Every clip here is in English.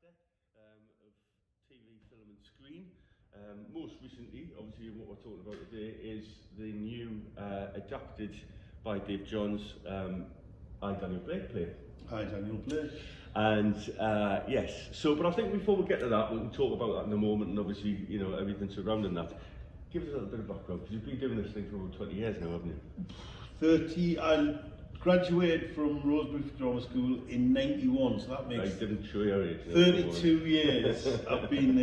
actor of TV, film and screen. Most recently, obviously what we're talking about today is the new adapted by Dave Johns I, Daniel Blake play. Hi, Daniel Blake. And yes, so but I think before we get to that, we can talk about that in a moment, and obviously, you know, everything surrounding that. Give us a little bit of background, because you've been doing this thing for over 20 years now, haven't you? 30, I graduated from Rosebery Drama School in '91, so that makes... I didn't show your age. 32 years I've been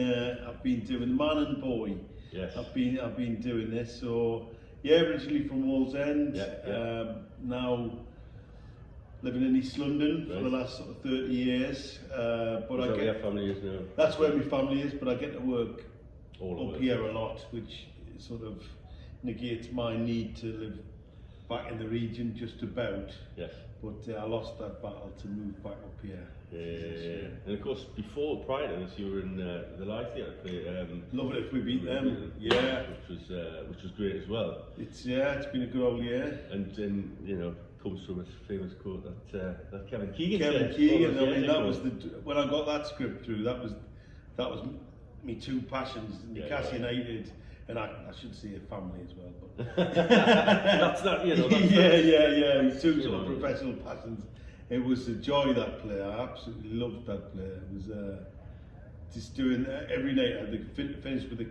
doing Man and Boy. Yes. I've been doing this, so yeah, originally from Wallsend, now living in East London for the last sort of 30 years. But is that where your family is now? That's where my family is, but I get to work up here a lot, which sort of negates my need to live back in the region just about. Yes. But I lost that battle to move back up here. Yeah. And of course, prior to this, you were in the Live Theatre play. Love it if we beat them. Yeah. Which was great as well. It's been a good old year. And you know, comes from his famous quote that Kevin Keegan said. Keegan, I mean, that was when I got that script through. That was me two passions: Newcastle United. And I should say a family as well, but that's not, you know. Yeah. Two sort of professional passions. It was a joy, that play. I absolutely loved that play. It was just doing every night. I finished with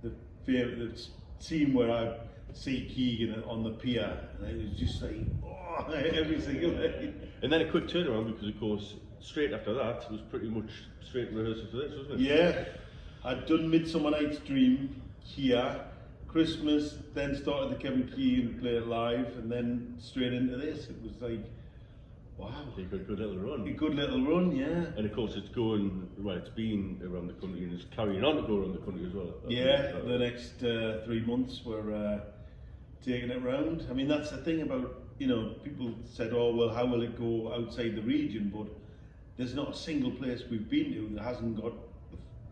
the scene where I see Keegan on the pier, and it was just like every single night. And then a quick turnaround, because of course straight after that was pretty much straight rehearsal for this, wasn't it? Yeah, I'd done Midsummer Night's Dream here, Christmas, then started the Kevin Keegan play it live, and then straight into this. It was like, wow. A good little run. A good little run, yeah. And of course it's been around the country, and it's carrying on to go around the country as well. The next 3 months we're taking it round. I mean, that's the thing about, you know, people said, oh, well, how will it go outside the region? But there's not a single place we've been to that hasn't got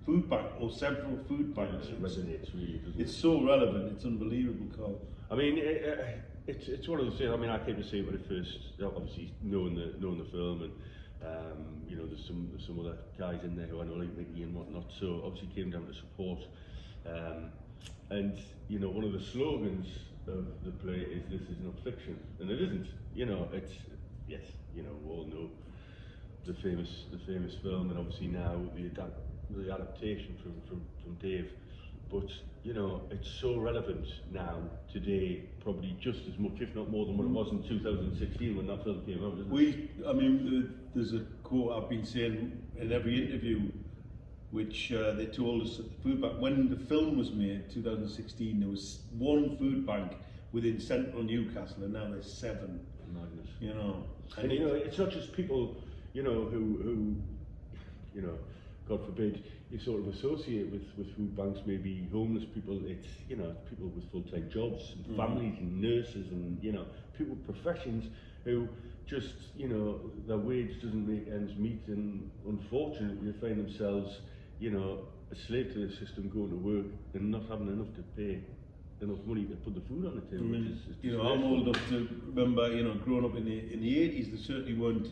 food bank or several food banks. It resonates really, doesn't it? It's so relevant. It's unbelievable, Col. I mean, it's one of those things. I mean, I came to see it when it first, obviously knowing the film, and you know, there's some other guys in there who I know, like Mickey and whatnot. So obviously came down to support. And you know, one of the slogans of the play is "This is not fiction," and it isn't. You know, it's you know, we all know the famous film, and obviously now the adaptation from Dave, but you know, it's so relevant now today, probably just as much, if not more, than what it was in 2016 when that film came out, isn't it? I mean, there's a quote I've been saying in every interview, which they told us at the food bank when the film was made, 2016. There was one food bank within central Newcastle, and now there's 7. Madness. You know, and you know, it's not just people, you know, who you know, God forbid, you sort of associate with food banks, maybe homeless people. It's, you know, people with full-time jobs, and families, and nurses, and you know, people with professions who just, you know, their wage doesn't make ends meet, and unfortunately they find themselves, you know, a slave to the system, going to work and not having enough to pay enough money to put the food on the table. You know, I'm old enough to remember, you know, growing up in the 80s, there certainly weren't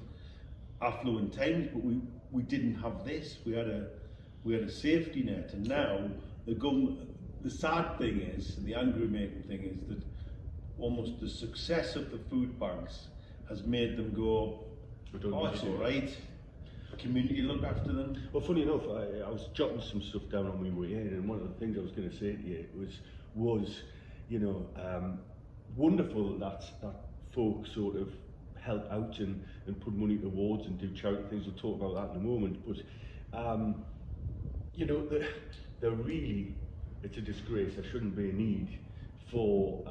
affluent times, but we didn't have this. We had a safety net, and now the sad thing is, and the angry making thing is, that almost the success of the food banks has made them go, oh, it's all right. Community look after them. Well, funny enough, I was jotting some stuff down on my way in, and one of the things I was going to say to you was, you know, wonderful that folk sort of help out and put money towards and do charity things. We'll talk about that in a moment. But you know, they're really, it's a disgrace. There shouldn't be a need for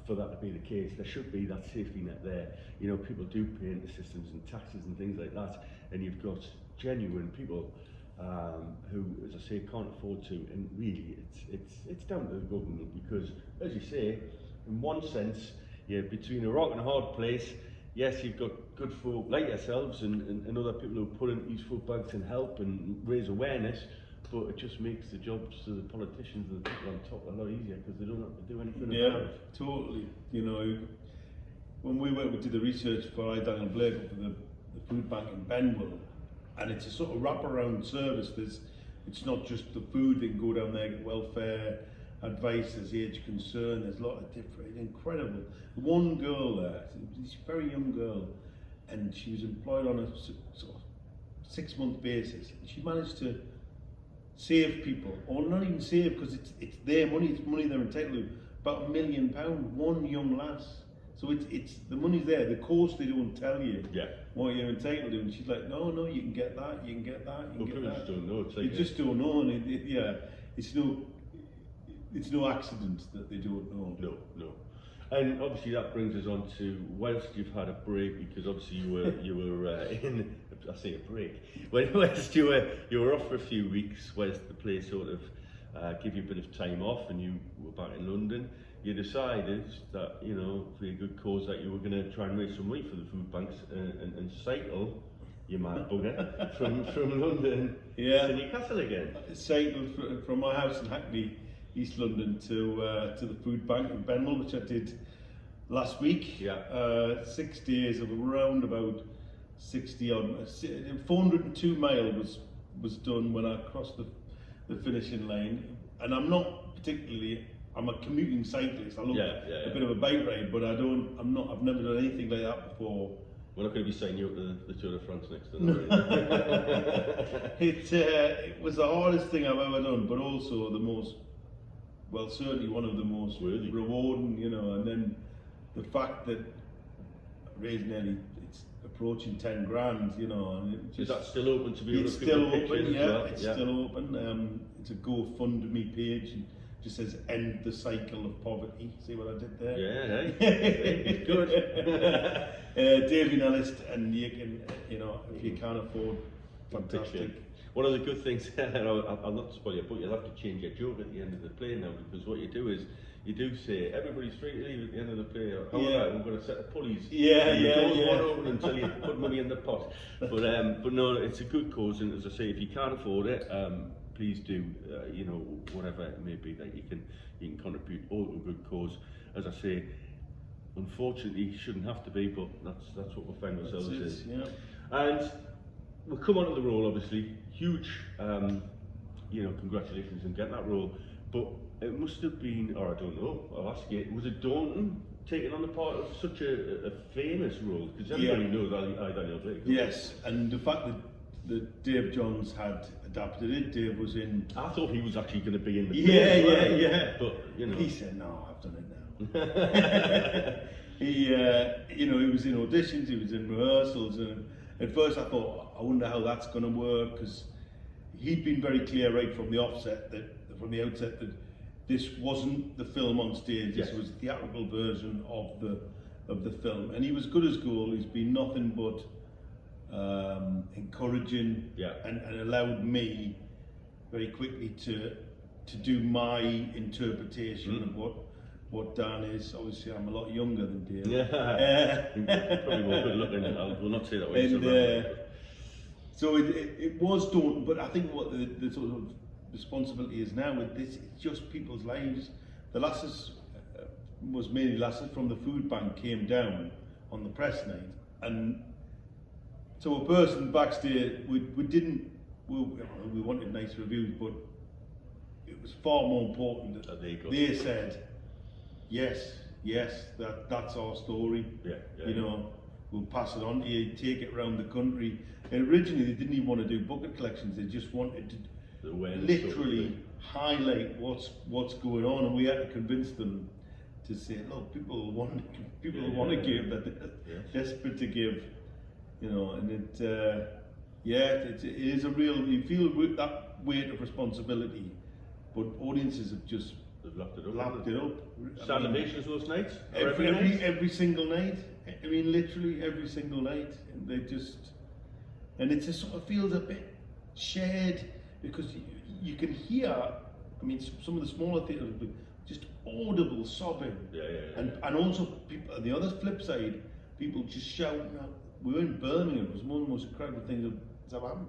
that to be the case. There should be that safety net there. You know, people do pay into systems and taxes and things like that, and you've got genuine people who, as I say, can't afford to. And really, it's down to the government, because, as you say, in one sense, yeah, between a rock and a hard place. Yes, you've got good folk like yourselves and other people who put in these food banks and help and raise awareness, but it just makes the jobs of the politicians and the people on top a lot easier, because they don't have to do anything about it. Yeah, totally. You know, when we did the research for I, Daniel Blake, for the food bank in Benwell, and it's a sort of wraparound service. It's not just the food. They can go down there, get welfare advice, there's age concern, there's a lot of different, incredible. One girl there, this very young girl, and she was employed on a sort of 6-month basis. And she managed to save people, or not even save, because it's their money, it's money they're entitled to, about £1 million, one young lass. So it's the money's there. The course, they don't tell you what you're entitled to, and she's like, no, you can get that, you can get that, you can get that. Just don't know. It's like you just don't know, and it's no accident that they don't know. No. And obviously that brings us on to, whilst you've had a break, because obviously you were in, I say a break, whilst you were off for a few weeks, whilst the place sort of give you a bit of time off, and you were back in London, you decided that, you know, for a good cause, that you were going to try and raise some money for the food banks and cycle, you mad bugger, from London to Newcastle again. Cycled from my house in Hackney, East London, to the food bank in Benwell, which I did last week. 6 days of around about 60 odd, 402 mile was done when I crossed the finishing line. And I'm not particularly, I'm a commuting cyclist. I love a bit of a bike ride, but I've never done anything like that before. We're not going to be signing you up to the Tour de France next to It was the hardest thing I've ever done, but also the most, well, certainly one of the most rewarding, you know. And then the fact that raising it's approaching 10 grand, you know. And it just, is that still open to be? It's still open, it's still open. It's a GoFundMe page. And just says end the cycle of poverty. See what I did there? Yeah, hey. Good. Davey Nellist, and you can, you know, if you can't afford, fantastic. One of the good things, I'll not spoil you, but you'll have to change your joke at the end of the play now, because what you do is, you do say, everybody's free to leave at the end of the play. Alright, we're going to set the pulleys. The doors won't open until you put money in the pot. But no, it's a good cause, and as I say, if you can't afford it, please do, you know, whatever it may be that you can contribute all to a good cause. As I say, unfortunately, shouldn't have to be, but that's what we find ourselves in. And we'll come on to the role, obviously. Huge, you know, congratulations on getting that role. But it must have been, or I don't know, I'll ask you, was it daunting taking on the part of such a famous role? Because everybody knows I Daniel Blake. Yes, and the fact that Dave Johns had adapted it, Dave was in... I thought he was actually going to be in the play. Yeah. But, you know. He said, no, I've done it now. He was in auditions, he was in rehearsals, and at first I thought, I wonder how that's going to work, because he'd been very clear right from the outset that this wasn't the film on stage. This was the theatrical version of the film, and he was good as gold. He's been nothing but encouraging, and allowed me very quickly to do my interpretation of what Dan is. Obviously, I'm a lot younger than Dave. Probably more good looking. I will not say that way. So it was daunting, but I think what the sort of responsibility is now with this, it's just people's lives. The lasses was mainly lasses from the food bank came down on the press night, and so a person backstage, we wanted nice reviews, but it was far more important that they said, yes, that's our story. You know, we'll pass it on to you, take it around the country. And originally they didn't even want to do bucket collections, they just wanted to literally highlight what's going on, and we had to convince them to say, look, people want to give, that they're desperate to give, you know. And it is a real, you feel that weight of responsibility, but audiences have just lapped it up. Celebrations those nights? Every single night. I mean, literally every single night. And they just, and it just sort of feels a bit shared, because you can hear, I mean, some of the smaller theatres, just audible sobbing. And also people, on the other flip side, people just shouting out. We were in Birmingham, it was one of the most incredible things that's ever happened.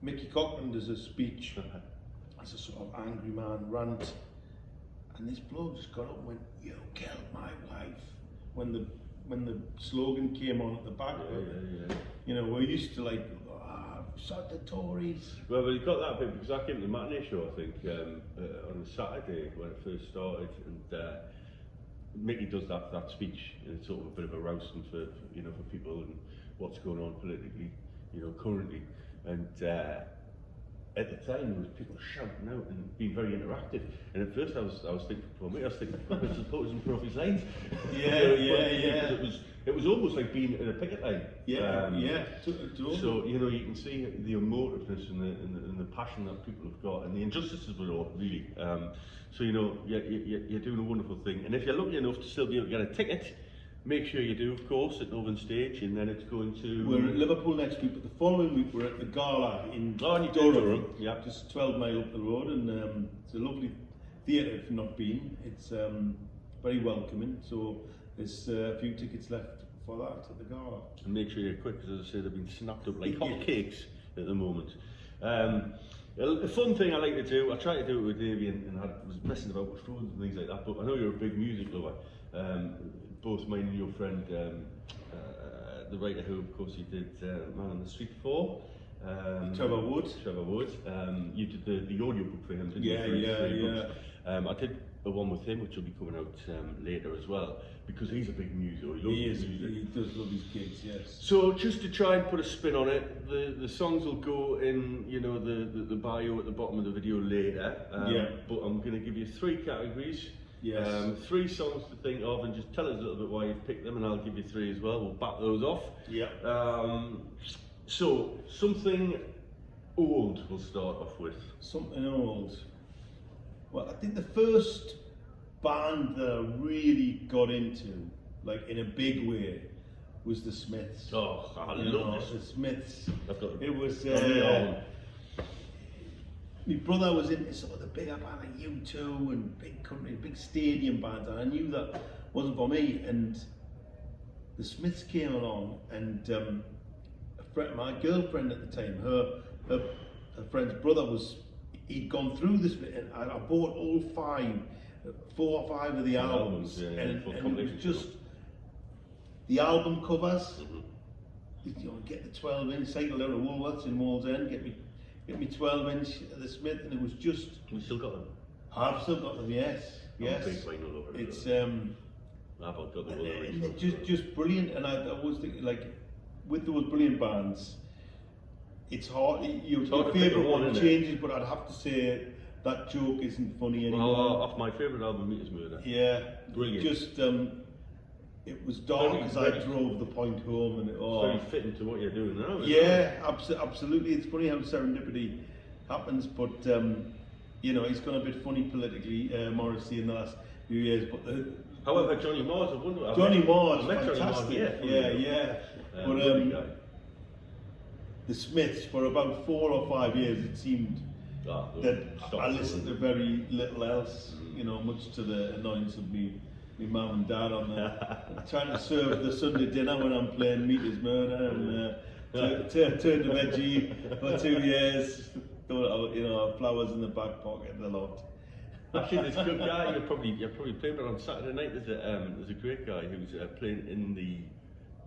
Mickey Cochran does a speech as a sort of angry man rant, and this bloke just got up and went, "You killed my wife," when the slogan came on at the back. You know, we're used to like, shot the Tories. Well, we got that bit because I came to the matinee show, I think, on a Saturday when it first started, and Mickey does that speech, and it's sort of a bit of a rousing for people and what's going on politically, currently, and at the time there was people shouting out and being very interactive, and at first I was thinking, for me, I was thinking, I suppose in Profi's lines. It was almost like being in a picket line. So you can see the emotiveness and the passion that people have got, and the injustices of it all, really. So you're doing a wonderful thing, and if you're lucky enough to still be able to get a ticket, make sure you do, of course, at Northern Stage, and then it's going to... We're at Liverpool next week, but the following week we're at the Gala in Durham, just 12 mile up the road, and it's a lovely theatre if you've not been. It's very welcoming, so there's a few tickets left for that at the Gala. And make sure you're quick, because as I say, they've been snapped up like hotcakes at the moment. A fun thing I like to do, I try to do it with Davey, and I was messing about with phones and things like that, but I know you're a big music lover. Both mine and your friend, the writer who, of course, you did Man on the Street for. Trevor Wood. You did the audiobook for him, didn't you? I did the one with him, which will be coming out later as well, because he's a big muso. He does love his kids, yes. So just to try and put a spin on it, the songs will go in, the bio at the bottom of the video later. But I'm going to give you 3 categories. Yes. 3 songs to think of, and just tell us a little bit why you've picked them, and I'll give you 3 as well. We'll bat those off. So something old we'll start off with. Something old. Well, I think the first band that I really got into, like in a big way, was the Smiths. Oh, I love the Smiths. It was. My brother was into sort of the bigger band like U2 and big country, big stadium bands, and I knew that wasn't for me. And the Smiths came along, and my girlfriend at the time, her friend's brother he'd gone through this, and I bought all 4 or 5 of the albums, and it was just the album covers. Get the 12-inch, cycle down to Woolworths in Wallsend, get me 12-inch of the Smith, and it was just... You still got them? I've still got them, yes. I'm a big vinyl lover. It's I've got the and just brilliant, and I always think, like, with those brilliant bands, it's hard. Your favourite one changes, but I'd have to say that joke isn't funny anymore. Well, off my favourite album, Meter's Murder. Yeah, brilliant. Just it was dark as I drove the point home, and it's very fitting to what you're doing now. Yeah, absolutely. It's funny how serendipity happens, but he's gone a bit funny politically, Morrissey, in the last few years. But however, Johnny Marrs, I wonder. Johnny Marrs, fantastic. But the Smiths, for about 4 or 5 years, it seemed that I listened to very little else. Much to the annoyance of me. My mum and dad on trying to serve the Sunday dinner when I'm playing Meter's Murder, and turned to veggie for 2 years. Flowers in the back pocket and a lot. Actually, there's a good guy you're probably playing, but on Saturday night there's a great guy who's playing in the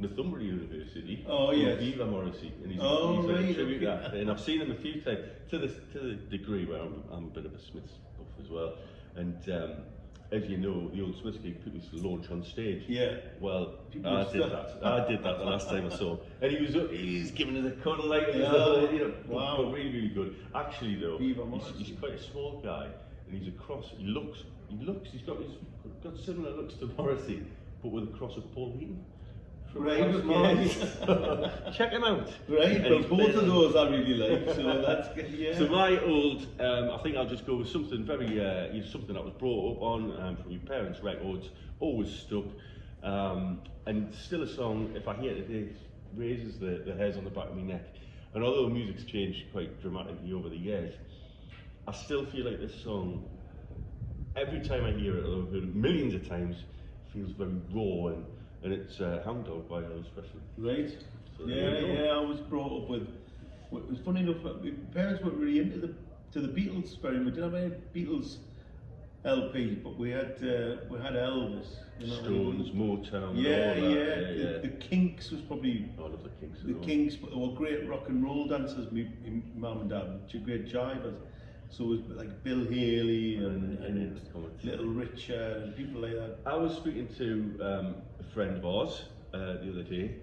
Northumbria University. Oh yes, Viva Morrissey, and he's right, tribute that. And I've seen him a few times to the degree where I'm a bit of a Smiths buff as well, and. As you know, the old Smiths gig people used to launch on stage. Yeah. Well, I did that the last time I saw him, and he's giving us a cuddle like wow. But really, really good. Actually, though, he's quite a small guy, and he's he's got similar looks to Morrissey, but with a cross of Paul Wheaton. Right, check him out. Right, well, both of those I really like, so that's good. Yeah. So my old, I think I'll just go with something very, something that was brought up on from your parents' records, always stuck, and still a song. If I hear it today, it raises the hairs on the back of my neck. And although music's changed quite dramatically over the years, I still feel like this song. Every time I hear it, I've heard it millions of times, feels very raw and it's Hound Dog by Elvis Presley. Right. So I was brought up with. It was funny enough. My parents weren't really into the Beatles very much. Didn't have any Beatles LPs, but we had Elvis. You know, Stones, Motown. Yeah, and all that. yeah. The Kinks was probably. I love the Kinks. The Kinks were great rock and roll dancers. My mum and dad, great jivers. So it was like Bill Haley and Little Richard and people like that. I was speaking to a friend of ours the other day,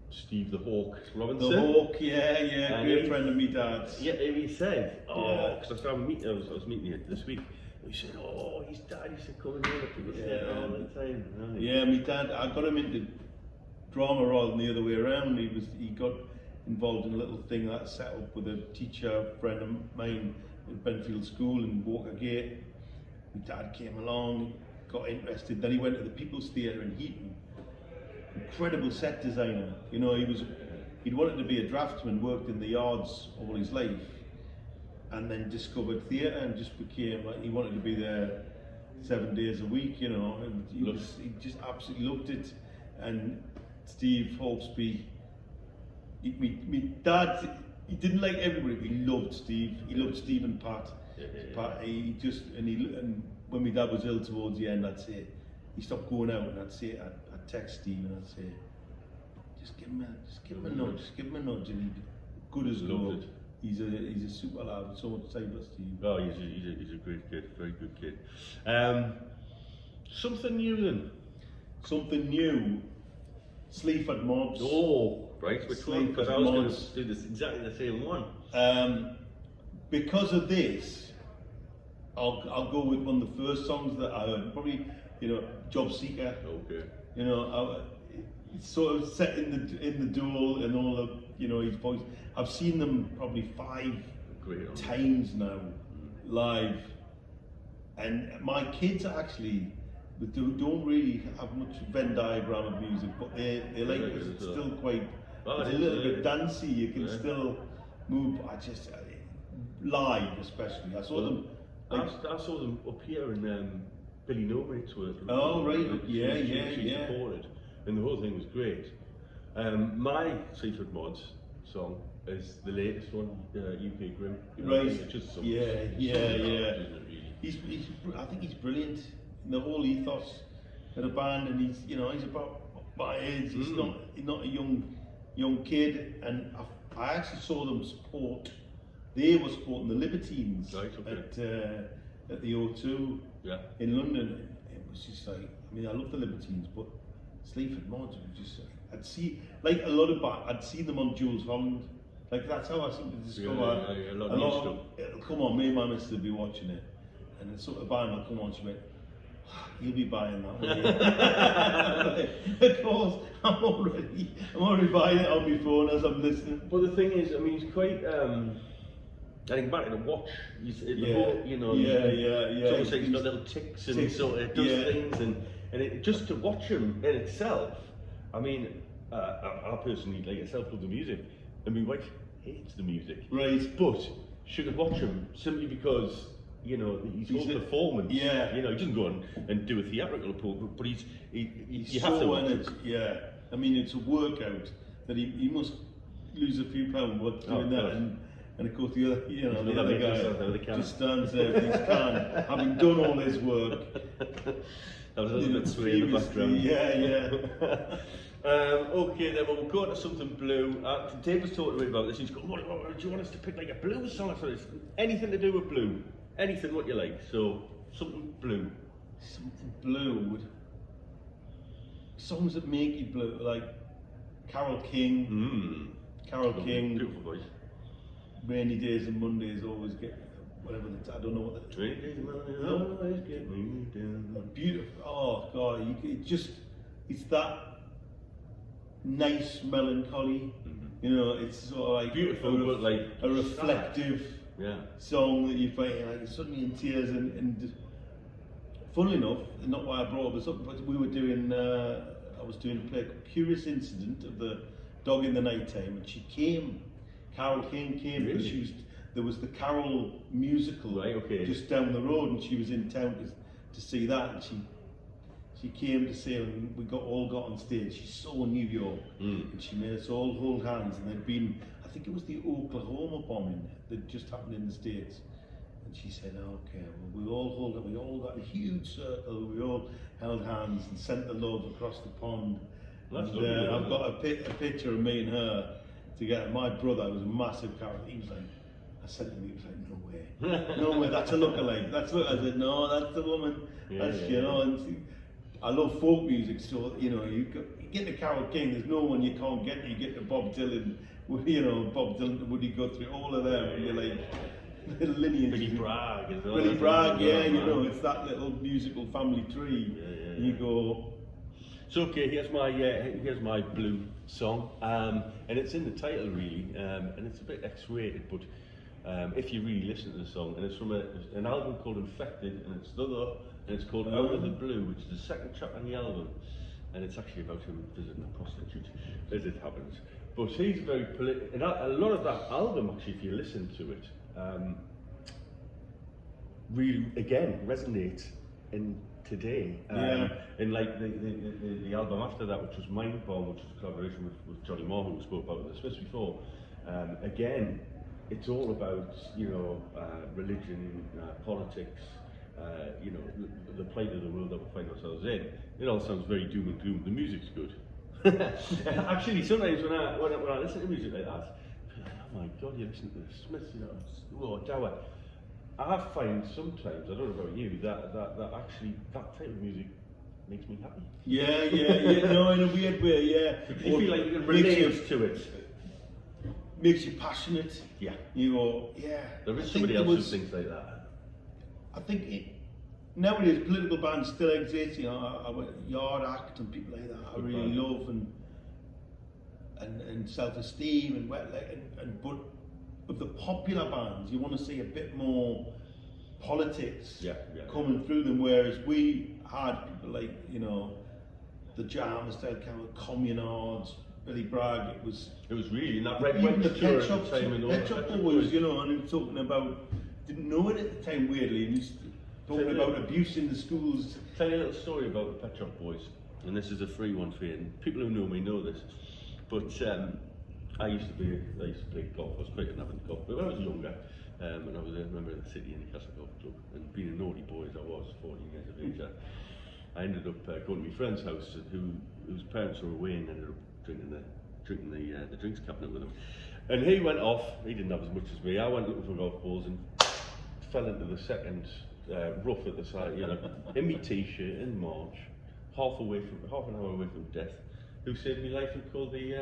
Steve the Hawk Robinson. The Hawk, yeah, and great friend of me dad's. Yeah, he said, because I was meeting you this week. He said, his dad used to come in here, people say all the time. Right? Yeah, my dad, I got him into drama rather than the other way around. He got involved in a little thing that I set up with a teacher friend of mine at Benfield School in Walker Gate. My dad came along, got interested. Then he went to the People's Theatre in Heaton. Incredible set designer. You know, he'd wanted to be a draftsman, worked in the yards all his life, and then discovered theatre and just became like, he wanted to be there 7 days a week, you know, and he just absolutely loved it. And Steve Hawksby, my dad, he didn't like everybody, but he loved Steve. He loved Steve and Pat. Pat, and when my dad was ill towards the end, I'd say, he stopped going out, and I'd text Steve and I'd say, just give him a nudge, and he'd good as gold. He's a super lad, so much time for Steve. Oh, he's a great kid, very good kid. Something new then? Something new. Sleaford Mods. Oh, right, which one? Because I was going to do this exactly the same one. Because of this, I'll go with one of the first songs that I heard. Probably, you know, Job Seeker. Okay. You know, it's sort of set in the duel and all of, you know, his voice. I've seen them probably 5 times now live, and my kids actually don't really have much Venn diagram of music, but they like it's still quite. It's a little bit dancey. You can still move. Live especially. I saw them. I saw them up here in Billy Nobrate's work. Oh right, She supported, and the whole thing was great. My Sleaford Mods song is the latest one, UK Grim. Right. It's just yeah. Really? I think he's brilliant in the whole ethos of the band, and he's about my age. He's not a young kid, and I actually saw them support. They were supporting the Libertines at the O2 in London. It was just like, I mean, I love the Libertines, but Sleaford Mods were just, I'd see, like a lot of bands, I'd see them on Jules Holland. Like that's how I seem to discover a lot of it'll come on, me and my missus will be watching it, and the sort of band will come on, she went, you'll be buying that one. Of course, I'm already buying it on my phone as I'm listening. But the thing is, I mean, he's quite, I think back in the watch, you know, it's almost like he's got little ticks and he sort of does things, and just to watch him in itself, I mean, I personally, like yourself, love the music, and my wife hates the music. Right. But she could watch him simply because, you know, he's whole performance. Yeah. You know, he doesn't go on and do a theatrical performance, but he's you so have to watch him. Yeah. I mean, it's a workout that he must lose a few pounds doing that, and of course the other guy just stands there with his can, having done all his work. That was a little bit sway in the background. Yeah. Okay then, well, we'll go on to something blue. Dave was talking to me about this. He's going, what, do you want us to pick like a blues song? So it's anything to do with blue. Anything what you like. So, something blue. Something blue. Songs that make you blue, like Carole King. Carole King. Beautiful voice. Rainy Days and Mondays always get whatever I don't know what the Rainy Days and Mondays always get me down. Beautiful. Oh God, it's that nice melancholy. You know, it's sort of like beautiful, but like a reflective song that you find like suddenly in tears and funnily enough, not why I brought this up, but we were doing I was doing a play called Curious Incident of the Dog in the Nighttime, and Carole King came because there was the Carol musical just down the road, and she was in town to see that, and she came to see, and we all got on stage. She saw New York, and she made us all hold hands, and there'd been, I think it was the Oklahoma bombing that just happened in the States, And she said, okay, well, we all got a huge circle, we all held hands and sent the love across the pond. That's And, lovely, I've got a picture of me and her together. My brother was a massive character. He was like, I said to him, he was like, no way, no way, that's a lookalike. I said, no, that's the woman. You know, and I love folk music, so, you know, you get to Carole King, there's no one you can't get. You get to Bob Dylan, you know, Bob Dylan, Woody Guthrie, all of them, and you're like, little lineage. Billy Bragg as well. Billy Bragg, yeah, you know, it's that little musical family tree. And you go. So okay, here's my blue song, and it's in the title really, and it's a bit X-rated, but if you really listen to the song, and it's from an album called Infected, and it's and it's called Out of the Blue, which is the second track on the album, and it's actually about him visiting a prostitute, as it happens. But he's very political, and a lot of that album, actually, if you listen to it, really, again, resonates in today. And like the album after that, which was Mind Bomb, which was a collaboration with Johnny Moore, who we spoke about with the Smiths before, again, it's all about, you know, religion, politics, you know, the plight of the world that we find ourselves in. It all sounds very doom and gloom. The music's good. Actually, sometimes when I listen to music like that, I'm like, oh my God, you listen to the Smiths, you know, oh, dour. I find sometimes, I don't know about you, that actually that type of music makes me happy. Yeah, no, in a weird way, yeah. You feel like you can relate to it. Makes you passionate. Yeah. You go, yeah. There is somebody else who thinks like that. I think nowadays political bands still exist, you know, Yard Act and people like that I really love, and Self-Esteem and but of the popular bands you want to see a bit more politics coming through them, whereas we had people like, you know, the Jammers, kind of Communards, Billy Bragg. It was really in that even the Pet Shop Boys, you know, and he was talking about, didn't know it at the time weirdly, and he's talking about abuse in the schools. Tell you a little story about the Pet Shop Boys, and this is a free one for you, and people who know me know this, but I used to play golf. I was quite an avid golf, but when I was younger, and I was a member of the City and Newcastle Golf Club, and being a naughty boy as I was, 14 years of age, I ended up going to my friend's house, whose parents were away, and ended up drinking the drinks cabinet with him. And he went off. He didn't have as much as me. I went looking for golf balls and fell into the second rough at the side, you know, in my t-shirt in March, half an hour away from death. Who saved my life and called the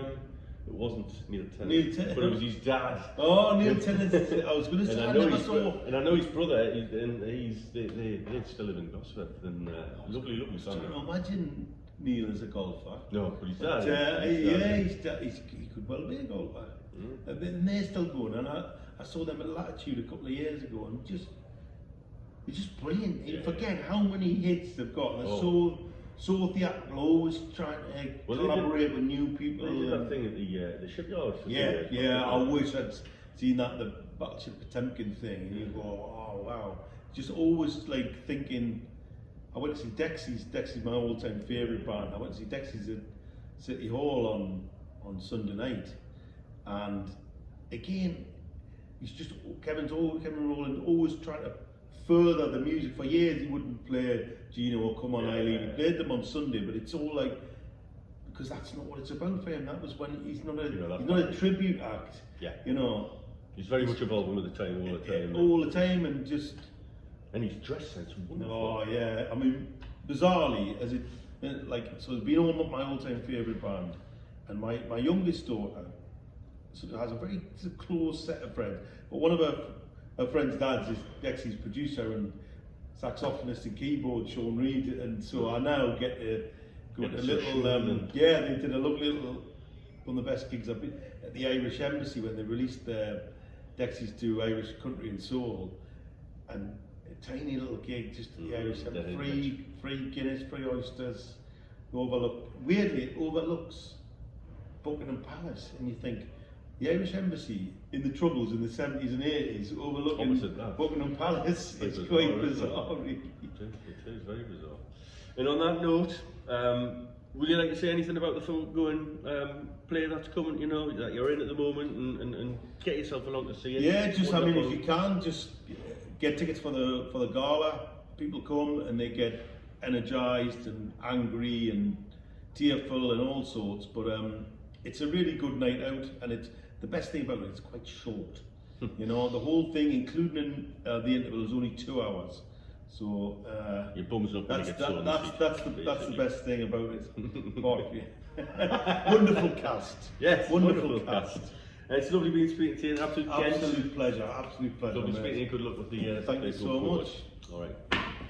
it wasn't Neil Tennant, but it was his dad. Oh, Neil Tennant. I was going to say, and I know his brother. They still live in Gosforth, and lovely family. Imagine Neil as a golfer. No, but his dad. He could well be a golfer. And they're still going. And I saw them at Latitude a couple of years ago, and it's just brilliant. You forget how many hits they've got. They're so theatrical, always trying to collaborate with new people. They did that thing at the shipyard. I wish I'd seen that, the Battleship Potemkin thing, and you go, oh wow. Just always like thinking, I went to see Dexys my all-time favourite band. I went to see Dexys at City Hall on Sunday night, and again, Kevin Rowland always trying to further the music. For years he wouldn't play Gino or Come On Eileen. He played them on Sunday, but it's all like, because that's not what it's about for him. That was when he's not a tribute act. Yeah. You know. He's very much involved with the time all the time, and just. And his dress sense was wonderful. Oh yeah, I mean, bizarrely, so it's been all my all-time favourite band, and my youngest daughter has a very close set of friends, but one of her friend's dads is Dexy's producer and saxophonist and keyboard, Sean Reed, and so I now get to go to a little, they did a lovely little, one of the best gigs I've been at the Irish Embassy when they released their Dexys to Irish Country and Soul, and a tiny little gig just at the Irish Embassy, free Guinness, free oysters, weirdly it overlooks Buckingham Palace, and you think, the Irish Embassy in the Troubles in the 70s and 80s overlooking Buckingham Palace. It's quite bizarre, really. It is very bizarre. And on that note, would you like to say anything about the going play that's coming, you know, that you're in at the moment, and get yourself along to see it? Yeah, just, I mean, if you can, just get tickets for the gala. People come and they get energised and angry and tearful and all sorts. But it's a really good night out, and it's the best thing about it. It's quite short. You know, the whole thing, including the interval, is only 2 hours. So your bum's up. that's the best thing about it. Wonderful cast. Yes, wonderful cast. It's lovely being speaking to you. Absolute pleasure. Absolute pleasure. Lovely speaking to you. Good luck with the. Thank you so much. All right.